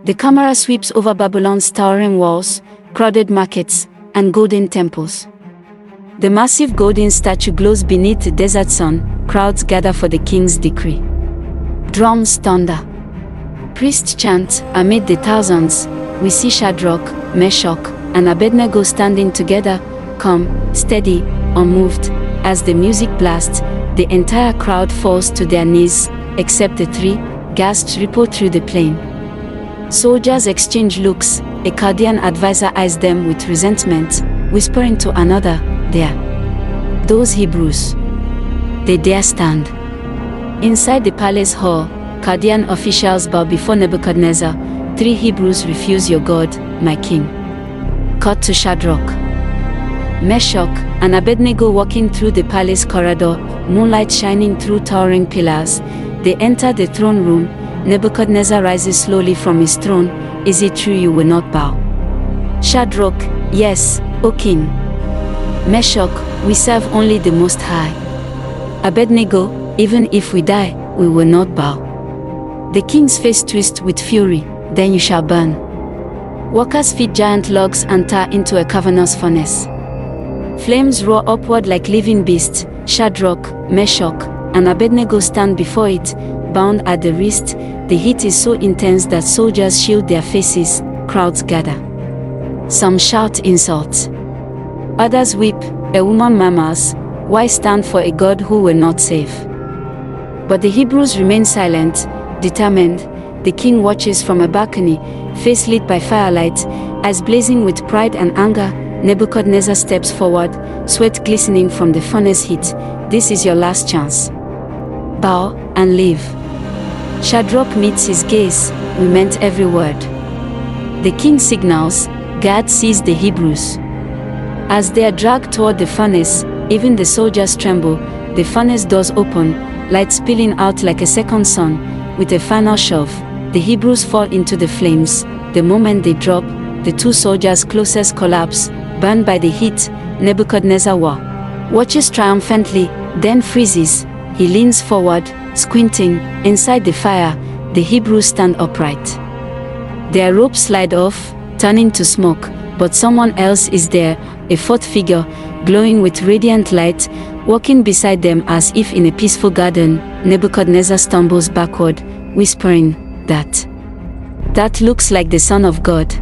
The camera sweeps over Babylon's towering walls, crowded markets, and golden temples. The massive golden statue glows beneath the desert sun. Crowds gather for the king's decree. Drums thunder. Priests chant. Amid the thousands, we see Shadrach, Meshach, and Abednego standing together, calm, steady, unmoved. As the music blasts, the entire crowd falls to their knees, except the three. Gasps ripple through the plain. Soldiers exchange looks. A Chaldean advisor eyes them with resentment, whispering to another, "There. Those Hebrews. They dare stand." Inside the palace hall, Chaldean officials bow before Nebuchadnezzar. "Three Hebrews refuse your God, my king." Cut to Shadrach, Meshach, and Abednego walking through the palace corridor, moonlight shining through towering pillars. They enter the throne room. Nebuchadnezzar rises slowly from his throne. "Is it true you will not bow?" Shadrach, "Yes, O king." Meshach, "We serve only the Most High." Abednego, "Even if we die, we will not bow." The king's face twists with fury. "Then you shall burn." Workers feed giant logs and tar into a cavernous furnace. Flames roar upward like living beasts. Shadrach, Meshach, and Abednego stand before it, bound at the wrist. The heat is so intense that soldiers shield their faces. Crowds gather. Some shout insults. Others weep. A woman murmurs, "Why stand for a God who will not save?" But the Hebrews remain silent, determined. The king watches from a balcony, face lit by firelight, eyes blazing with pride and anger. Nebuchadnezzar steps forward, sweat glistening from the furnace heat. "This is your last chance. Bow and live." Shadrach meets his gaze. "We meant every word." The king signals. God sees the Hebrews. As they are dragged toward the furnace, even the soldiers tremble. The furnace doors open, light spilling out like a second sun. With a final shove, the Hebrews fall into the flames. The moment they drop, the two soldiers closest collapse, burned by the heat. Nebuchadnezzar watches triumphantly, then freezes. He leans forward, squinting. Inside the fire, the Hebrews stand upright. Their robes slide off, turning to smoke, but someone else is there, a fourth figure, glowing with radiant light, walking beside them as if in a peaceful garden. Nebuchadnezzar stumbles backward, whispering, That looks like the Son of God."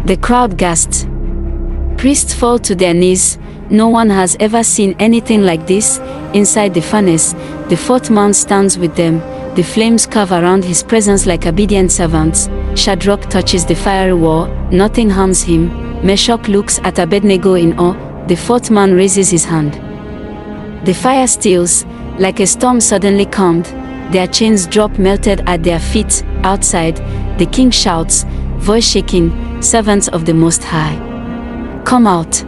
The crowd gasps. Priests fall to their knees. No one has ever seen anything like this. Inside the furnace, the fourth man stands with them. The flames curve around his presence like obedient servants. Shadrach touches the fiery wall. Nothing harms him. Meshach looks at Abednego in awe. The fourth man raises his hand. The fire stills, like a storm suddenly calmed. Their chains drop melted at their feet. Outside, the king shouts, voice shaking, "Servants of the Most High, come out."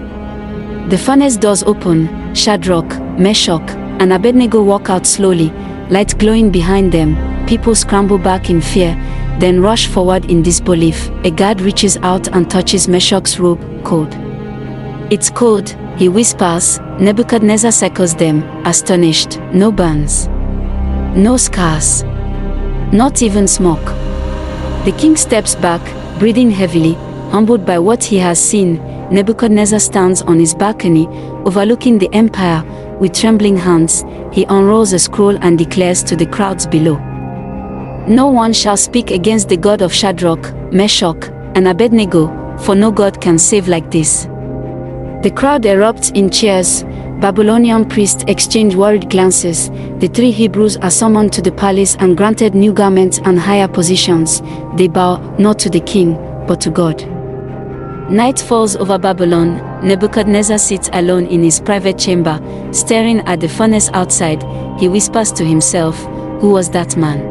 The furnace doors open. Shadrach, Meshach, and Abednego walk out slowly, light glowing behind them. People scramble back in fear, then rush forward in disbelief. A guard reaches out and touches Meshach's robe. "Cold." "It's cold," he whispers. Nebuchadnezzar circles them, astonished. No burns. No scars. Not even smoke. The king steps back, breathing heavily, humbled by what he has seen. Nebuchadnezzar stands on his balcony, overlooking the empire. With trembling hands, he unrolls a scroll and declares to the crowds below, "No one shall speak against the God of Shadrach, Meshach, and Abednego, for no God can save like this." The crowd erupts in cheers. Babylonian priests exchange worried glances. The three Hebrews are summoned to the palace and granted new garments and higher positions. They bow, not to the king, but to God. Night falls over Babylon. Nebuchadnezzar sits alone in his private chamber, staring at the furnace outside. He whispers to himself, "Who was that man?"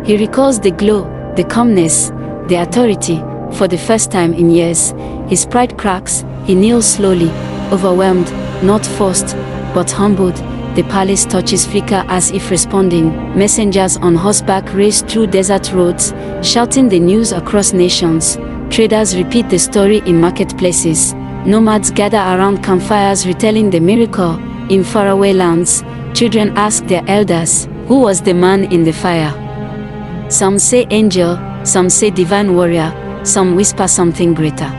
He recalls the glow, the calmness, the authority. For the first time in years, his pride cracks. He kneels slowly, overwhelmed, not forced, but humbled. The palace torches flicker as if responding. Messengers on horseback race through desert roads, shouting the news across nations. Traders repeat the story in marketplaces. Nomads gather around campfires retelling the miracle. In faraway lands, children ask their elders, "Who was the man in the fire?" Some say angel, some say divine warrior, some whisper something greater.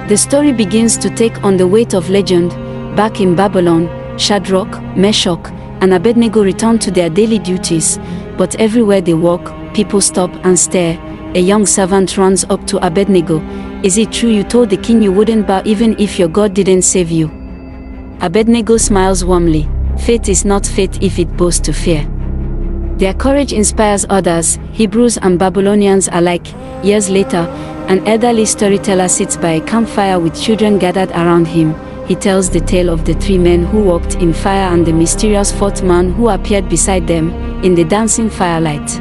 The story begins to take on the weight of legend. Back in Babylon, Shadrach, Meshach, and Abednego return to their daily duties, but everywhere they walk, people stop and stare. A young servant runs up to Abednego. "Is it true you told the king you wouldn't bow even if your God didn't save you?" Abednego smiles warmly. Faith is not faith if it bows to fear. Their courage inspires others, Hebrews and Babylonians alike. Years later, an elderly storyteller sits by a campfire with children gathered around him. He tells the tale of the three men who walked in fire and the mysterious fourth man who appeared beside them in the dancing firelight.